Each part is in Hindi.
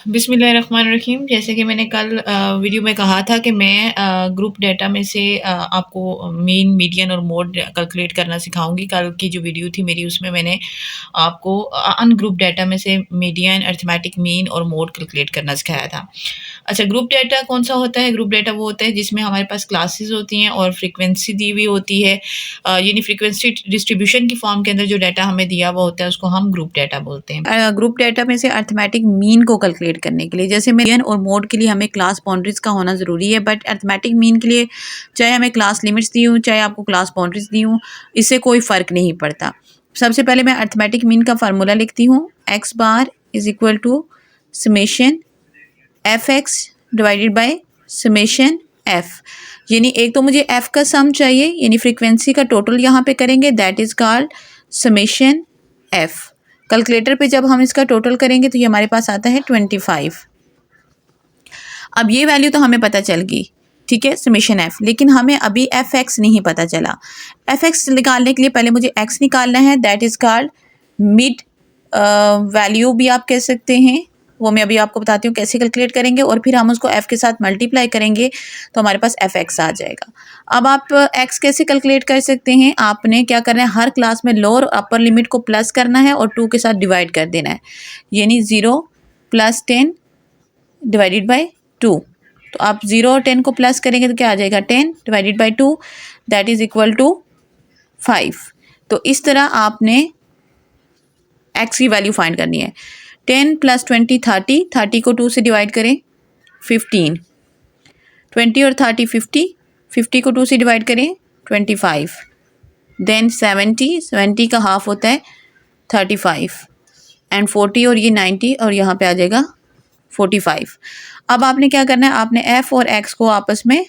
बिस्मिल्लाहिर्रहमानिर्रहीम। जैसे कि मैंने कल वीडियो में कहा था कि मैं ग्रुप डाटा में से आपको मीन, मीडियन और मोड कैलकुलेट करना सिखाऊंगी। कल की जो वीडियो थी मेरी उसमें मैंने आपको अनग्रुप डाटा में से मीडियन, अरिथमेटिक मीन और मोड कैलकुलेट करना सिखाया था। अच्छा, ग्रुप डाटा कौन सा होता है? ग्रुप डाटा वो होता है जिसमें हमारे पास क्लासेस होती हैं और फ्रीक्वेंसी दी हुई होती है। यानी फ्रीक्वेंसी डिस्ट्रीब्यूशन की फॉर्म के अंदर जो डाटा हमें दिया हुआ होता है उसको हम ग्रुप डाटा बोलते हैं। ग्रुप डाटा में से अरिथमेटिक मीन को कैलकुलेट करने के लिए, जैसे मीडियन और मोड के लिए हमें क्लास बाउंड्रीज का होना ज़रूरी है, बट अरिथमेटिक मीन के लिए चाहे हमें क्लास लिमिट्स दी हूँ चाहे आपको क्लास बाउंड्रीज दी हूँ, इससे कोई फ़र्क नहीं पड़ता। सबसे पहले मैं अरिथमेटिक मीन का फार्मूला लिखती हूँ। X bar is equal to summation f x divided by summation f. यानी एक तो मुझे एफ का सम चाहिए, यानी फ्रीक्वेंसी का टोटल यहाँ पे करेंगे, that is called summation F. Calculator पे जब हम इसका टोटल करेंगे तो ये हमारे पास आता है 25। अब ये वैल्यू तो हमें पता चल गई, ठीक है, समेशन एफ, लेकिन हमें अभी एफ एक्स नहीं पता चला। एफ एक्स निकालने के लिए पहले मुझे एक्स निकालना है, that is called mid value भी आप कह सकते हैं। वो मैं अभी आपको बताती हूँ कैसे कैलकुलेट करेंगे, और फिर हम उसको एफ़ के साथ मल्टीप्लाई करेंगे तो हमारे पास एफ एक्स आ जाएगा। अब आप एक्स कैसे कैलकुलेट कर सकते हैं? आपने क्या करना है, हर क्लास में लोअर और अपर लिमिट को प्लस करना है और 2 के साथ डिवाइड कर देना है, यानी 0 + 10 डिवाइडेड बाई 2। तो आप 0 और 10 को प्लस करेंगे तो क्या आ जाएगा, 10 divided by 2, that is equal to 5। तो इस तरह आपने एक्स की वैल्यू फाइंड करनी है। 10 + 20 30, 30 को 2 से डिवाइड करें 15, 20 और 30 50, 50 को 2 से डिवाइड करें 25, देन 70, 70 का हाफ होता है 35, एंड 40 और ये 90 और यहाँ पे आ जाएगा 45। अब आपने क्या करना है, आपने एफ और एक्स को आपस में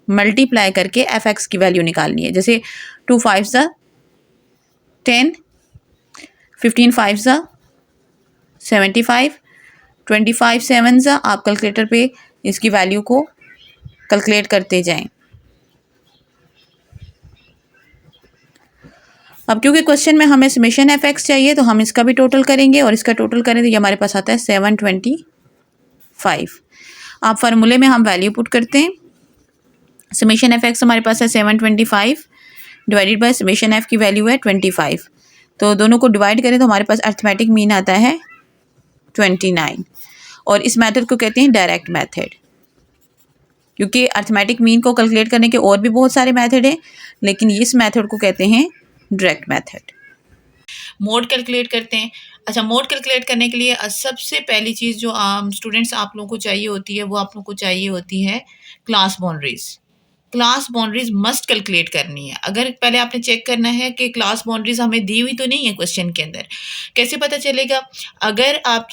मल्टीप्लाई करके एफ एक्स की वैल्यू निकालनी है। जैसे 2 5 ज़ा 10, 15 5 ज़ा 75, 25 7 ज़ा, आप कैलकुलेटर पे इसकी वैल्यू को कैलकुलेट करते जाएं। अब क्योंकि क्वेश्चन में हमें समेशन एफ एक्स चाहिए तो हम इसका भी टोटल करेंगे, और इसका टोटल करें तो ये हमारे पास आता है 725। आप फार्मूले में हम वैल्यू पुट करते हैं। समेशन एफ एक्स हमारे पास है 725 डिवाइडेड बाय समेशन एफ की वैल्यू है 25। तो दोनों को डिवाइड करें तो हमारे पास अरिथमेटिक मीन आता है 29। और इस मेथड को कहते हैं डायरेक्ट मेथड, क्योंकि अरिथमेटिक मीन को कैलकुलेट करने के और भी बहुत सारे मेथड हैं, लेकिन इस मेथड को कहते हैं डायरेक्ट मेथड। मोड कैलकुलेट करते हैं। अच्छा, मोड कैलकुलेट करने के लिए सबसे पहली चीज़ जो स्टूडेंट्स आप लोगों को चाहिए होती है वो आप लोगों को चाहिए होती है class boundaries. Class boundaries must calculate करनी है। अगर पहले आपने चेक करना है कि क्लास बाउंड्रीज हमें दी हुई तो नहीं है क्वेश्चन के अंदर, कैसे पता चलेगा? अगर आप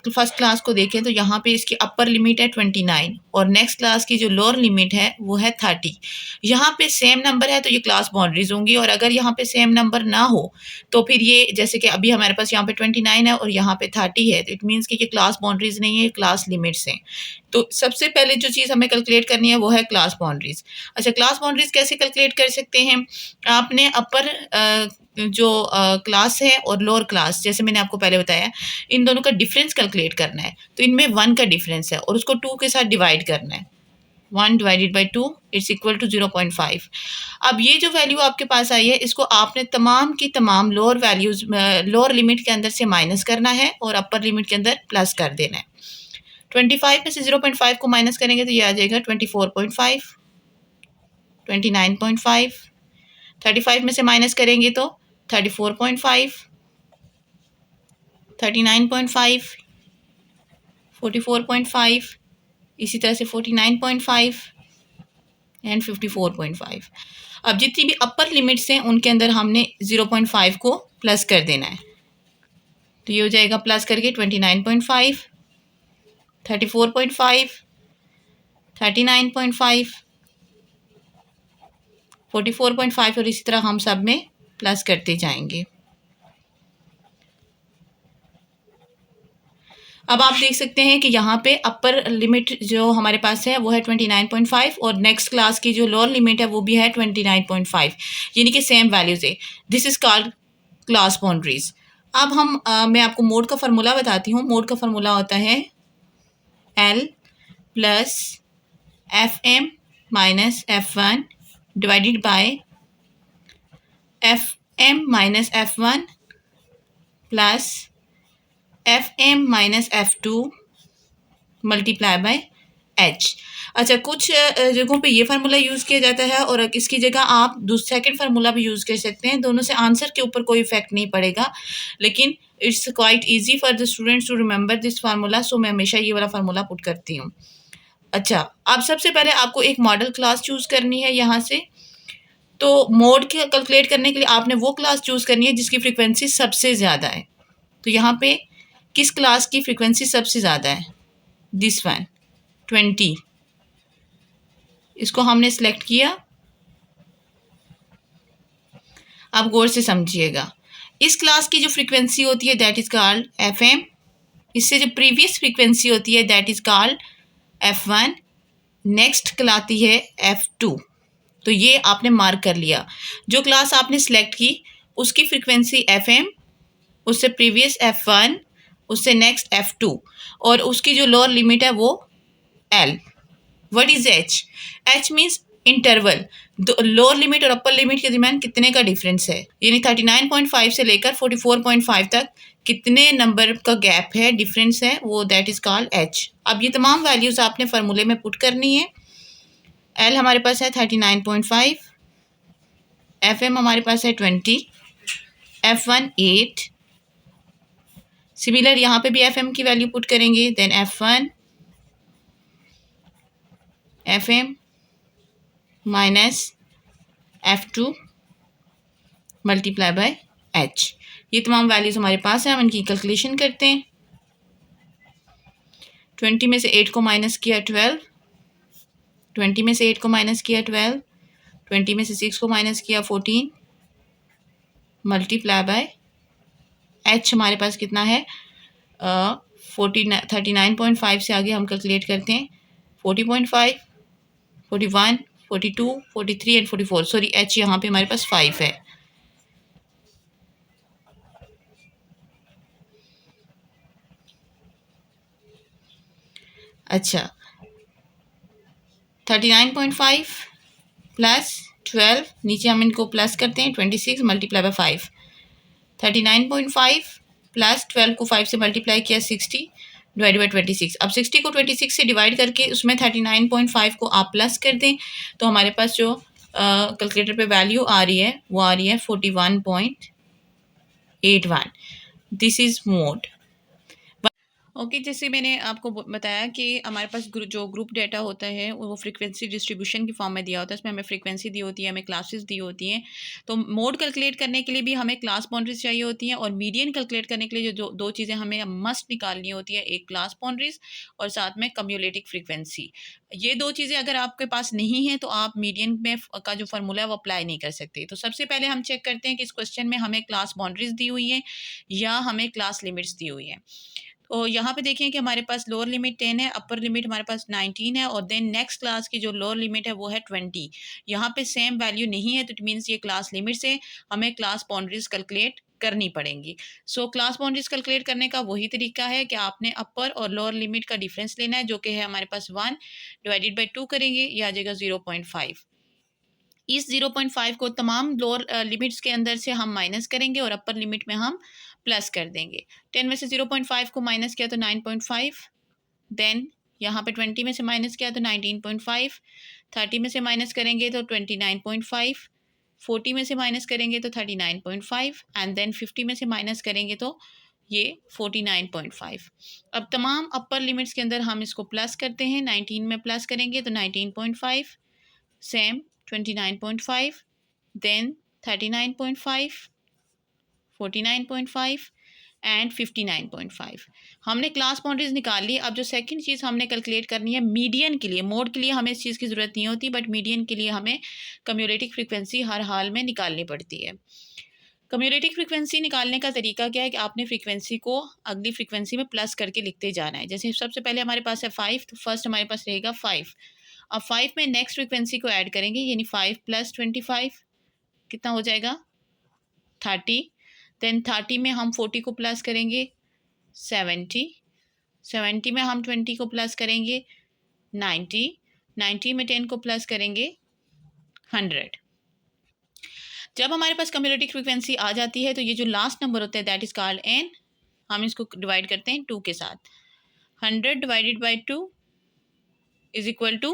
फर्स्ट क्लास को देखें तो यहाँ पे इसकी अपर लिमिट है 29 और नेक्स्ट क्लास की जो लोअर लिमिट है वो है 30। यहाँ पे सेम नंबर है तो ये क्लास बाउंड्रीज होंगी, और अगर यहाँ पे सेम नंबर ना हो तो फिर ये, जैसे कि अभी हमारे पास यहाँ पे 29 है और यहाँ पे 30 है, तो इट मीन्स कि ये क्लास बाउंड्रीज नहीं है, क्लास लिमिट्स हैं। तो सबसे पहले जो चीज़ हमें कैलकुलेट करनी है वो है क्लास बाउंड्रीज। अच्छा, क्लास बाउंड्रीज कैसे कैलकुलेट कर सकते हैं? आपने अपर जो क्लास है और लोअर क्लास, जैसे मैंने आपको पहले बताया, इन दोनों का डिफरेंस कैलकुलेट करना है। तो इनमें 1 का डिफरेंस है और उसको 2 के साथ डिवाइड करना है। 1 divided by 2 it's equal to 0.5। अब ये जो वैल्यू आपके पास आई है इसको आपने तमाम की तमाम लोअर वैल्यूज, लोअर लिमिट के अंदर से माइनस करना है और अपर लिमिट के अंदर प्लस कर देना है। 25 में से 0.5 को माइनस करेंगे तो ये आ जाएगा 24.5, 29.5। 35 में से माइनस करेंगे तो 34.5, 39.5, 44.5, इसी तरह से 49.5 एंड 54.5। अब जितनी भी अपर लिमिट्स हैं उनके अंदर हमने 0.5 को प्लस कर देना है। तो ये हो जाएगा प्लस करके 29.5, 34.5, 39.5, 44.5, और इसी तरह हम सब में प्लस करते जाएंगे। अब आप देख सकते हैं कि यहाँ पे अपर लिमिट जो हमारे पास है वो है 29.5 और नेक्स्ट क्लास की जो लोअर लिमिट है वो भी है 29.5, यानी कि सेम वैल्यूज है। This is called class boundaries. अब मैं आपको मोड का फार्मूला बताती हूँ। मोड का फार्मूला होता है L plus F M minus F1 divided by F M minus F1 plus F M minus F2 multiply by H. अच्छा, कुछ जगहों पे ये फार्मूला यूज़ किया जाता है और इसकी जगह आप सेकंड फार्मूला भी यूज़ कर सकते हैं। दोनों से आंसर के ऊपर कोई इफेक्ट नहीं पड़ेगा, लेकिन it's quite easy for the students to remember this formula, so मैं हमेशा ये वाला फार्मूला पुट करती हूँ। अच्छा, अब सबसे पहले आपको एक मॉडल क्लास चूज़ करनी है यहाँ से। तो मोड के कैलकुलेट करने के लिए आपने वो क्लास चूज़ करनी है जिसकी फ्रिक्वेंसी सबसे ज़्यादा है। तो यहाँ पे किस क्लास की फ्रिक्वेंसी सबसे ज़्यादा है? दिस वन 20, इसको हमने सेलेक्ट किया। आप गौर से समझिएगा, इस क्लास की जो फ्रीक्वेंसी होती है दैट इज कॉल्ड FM। इससे जो प्रीवियस फ्रीक्वेंसी होती है that is called F1। Next कहलाती है F2। तो ये आपने मार्क कर लिया। जो क्लास आपने सेलेक्ट की उसकी फ्रीक्वेंसी FM, उससे प्रीवियस F1, उससे नेक्स्ट F2 और उसकी जो लोअर लिमिट है वो L। What is H? H means interval, lower limit और अपर लिमिट के दरमियान कितने का डिफरेंस है, यानी 39.5 से लेकर 44.5 तक कितने नंबर का गैप है, डिफरेंस है, वो दैट इज कॉल्ड H। अब ये तमाम वैल्यूज आपने फार्मूले में पुट करनी है। L हमारे पास है 39.5, FM हमारे पास है 20, F1 8। सिमिलर यहाँ पे भी FM की वैल्यू पुट करेंगे, then F1 FM minus F2 multiply by H। ये तमाम वैल्यूज हमारे पास है, हम इनकी कैलकुलेशन करते हैं। 20 में से 8 को माइनस किया 12, 20 में से 8 को माइनस किया 12, 20 में से 6 को माइनस किया 14 मल्टीप्लाई बाय H। हमारे पास कितना है? 39.5 से आगे हम कैलकुलेट करते हैं 40.5, 41, 42, 43 एंड 44। सॉरी, H यहाँ पे हमारे पास 5 है। अच्छा, 39.5 प्लस 12, नीचे हम इनको प्लस करते हैं 26 मल्टीप्लाई बाय 5। 39.5 प्लस 12 को 5 से मल्टीप्लाई किया 60 डिवाइड बाई 26। अब 60 को 26 से डिवाइड करके उसमें 39.5 को आप प्लस कर दें तो हमारे पास जो कैलकुलेटर पे वैल्यू आ रही है वो आ रही है 41.81। This is mode. ओके, जैसे मैंने आपको बताया कि हमारे पास जो ग्रुप डेटा होता है वो फ्रीक्वेंसी डिस्ट्रीब्यूशन की फॉर्म में दिया होता है। इसमें हमें फ्रीक्वेंसी दी होती है, हमें क्लासेस दी होती हैं। तो मोड कैलकुलेट करने के लिए भी हमें क्लास बाउंड्रीज चाहिए होती हैं और मीडियन कैलकुलेट करने के लिए जो दो चीज़ें हमें मस्ट निकालनी होती है, एक क्लास बाउंड्रीज और साथ में कम्युलेटिव फ्रीक्वेंसी। ये दो चीज़ें अगर आपके पास नहीं है तो आप मीडियन में का जो फार्मूला है वो अप्लाई नहीं कर सकते। तो सबसे पहले हम चेक करते हैं कि इस क्वेश्चन में हमें क्लास बाउंड्रीज दी हुई है या हमें क्लास लिमिट्स दी हुई है। तो यहाँ पे देखें कि हमारे पास लोअर लिमिट 10 है, अपर लिमिट हमारे पास 19 है और देन नेक्स्ट क्लास की जो लोअर लिमिट है वो है 20। यहाँ पे सेम वैल्यू नहीं है तो इट मीन्स ये क्लास लिमिट से हमें क्लास बाउंड्रीज कैलकुलेट करनी पड़ेंगी। सो क्लास बाउंड्रीज कैलकुलेट करने का वही तरीका है कि आपने अपर और लोअर लिमिट का डिफरेंस लेना है जो कि है हमारे पास 1 डिवाइडेड बाई 2 करेंगे, ये आ जाएगा 0.5। इस 0.5 को तमाम लोअर लिमिट्स के अंदर से हम माइनस करेंगे और अपर लिमिट में हम प्लस कर देंगे। 10 में से 0.5 को माइनस किया तो 9.5, देन यहाँ पे 20 में से माइनस किया तो 19.5, 30 में से माइनस करेंगे तो 29.5, 40 में से माइनस करेंगे तो 39.5 एंड देन 50 में से माइनस करेंगे तो ये 49.5। अब तमाम अपर लिमिट्स के अंदर हम इसको प्लस करते हैं। 19 में प्लस करेंगे तो 19.5, सेम 29.5, then 39.5, 49.5 एंड 59.5। हमने क्लास बाउंड्रीज निकाल ली। अब जो सेकंड चीज़ हमने कैलकुलेट करनी है मीडियन के लिए, मोड के लिए हमें इस चीज़ की ज़रूरत नहीं होती, बट मीडियन के लिए हमें कम्युलेटिव फ्रीक्वेंसी हर हाल में निकालनी पड़ती है। कम्युलेटिव फ्रीक्वेंसी निकालने का तरीका क्या है कि आपने फ्रीक्वेंसी को अगली फ्रीक्वेंसी में प्लस करके लिखते जाना है। जैसे सबसे पहले हमारे पास है 5, तो फर्स्ट हमारे पास रहेगा 5। अब 5 में नेक्स्ट फ्रीक्वेंसी को ऐड करेंगे, यानी 5 प्लस 25 कितना हो जाएगा 30। देन 30 में हम 40 को प्लस करेंगे 70, 70 में हम 20 को प्लस करेंगे 90, 90 में 10 को प्लस करेंगे 100। जब हमारे पास कम्युलेटिव फ्रीक्वेंसी आ जाती है तो ये जो लास्ट नंबर होता है दैट इज कॉल्ड एन। हम इसको डिवाइड करते हैं 2 के साथ। 100 divided by 2 is equal to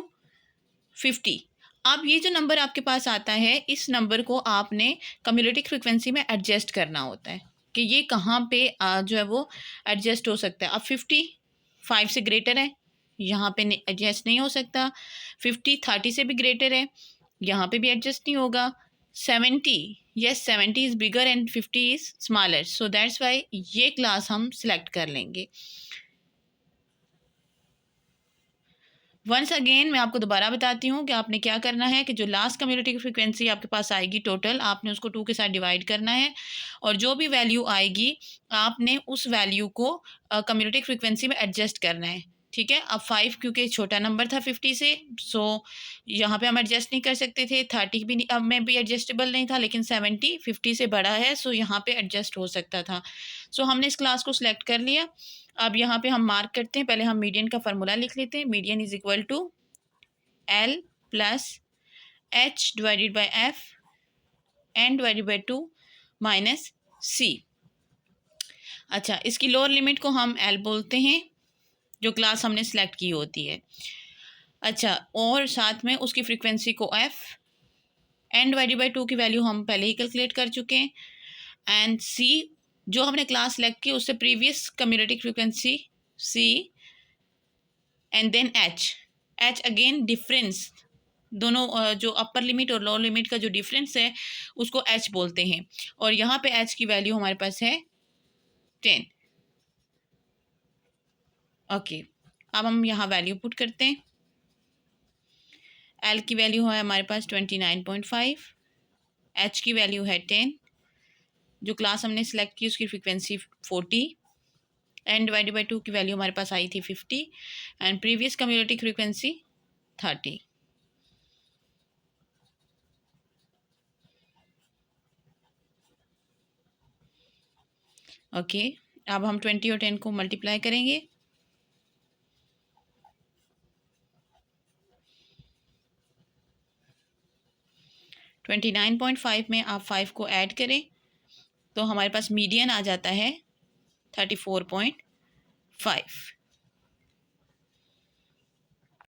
50। अब ये जो नंबर आपके पास आता है इस नंबर को आपने कम्युलेटिव फ्रीक्वेंसी में एडजस्ट करना होता है कि ये कहाँ पे जो है वो एडजस्ट हो सकता है। अब 50 5 से ग्रेटर है, यहाँ पे एडजस्ट नहीं हो सकता। 50 30 से भी ग्रेटर है, यहाँ पे भी एडजस्ट नहीं होगा। 70 yes 70 is bigger and 50 is smaller, so that's why ये क्लास हम सिलेक्ट कर लेंगे। वंस अगेन मैं आपको दोबारा बताती हूँ कि आपने क्या करना है कि जो लास्ट कम्युलेटिव फ्रीक्वेंसी आपके पास आएगी टोटल, आपने उसको 2 के साथ डिवाइड करना है और जो भी वैल्यू आएगी आपने उस वैल्यू को कम्युलेटिव फ्रीक्वेंसी में एडजस्ट करना है। ठीक है, अब 5 क्योंकि छोटा नंबर था 50 से, सो यहाँ पे हम एडजस्ट नहीं कर सकते थे। 30 भी अब में भी एडजस्टेबल नहीं था, लेकिन 70 50 से बड़ा है, सो यहाँ पे एडजस्ट हो सकता था। सो हमने इस क्लास को सिलेक्ट कर लिया। अब यहाँ पे हम मार्क करते हैं, पहले हम मीडियन का फार्मूला लिख लेते हैं। Median is equal to L plus H divided by F N divided by 2 minus C. अच्छा, इसकी लोअर लिमिट को हम एल बोलते हैं जो क्लास हमने सेलेक्ट की होती है। अच्छा, और साथ में उसकी फ्रीक्वेंसी को एफ, एन डिवाइडेड बाई 2 की वैल्यू हम पहले ही कैलकुलेट कर चुके हैं, एंड सी जो हमने क्लास सेलेक्ट की उससे previous cumulative frequency C, and then H. H again difference, दोनों जो अपर लिमिट और लोअर लिमिट का जो डिफरेंस है उसको एच बोलते हैं, और यहाँ पे एच की वैल्यू हमारे पास है 10। ओके, अब हम यहाँ वैल्यू पुट करते हैं। एल की वैल्यू है हमारे पास 29.5, एच की वैल्यू है 10, जो क्लास हमने सेलेक्ट की उसकी फ्रीक्वेंसी 40, एन डिवाइडेड बाई 2 की वैल्यू हमारे पास आई थी 50, and previous cumulative frequency 30। Okay, अब हम 20 और 10 को मल्टीप्लाई करेंगे। ट्वेंटी 29.5 में आप 5 को ऐड करें तो हमारे पास मीडियन आ जाता है 34.5।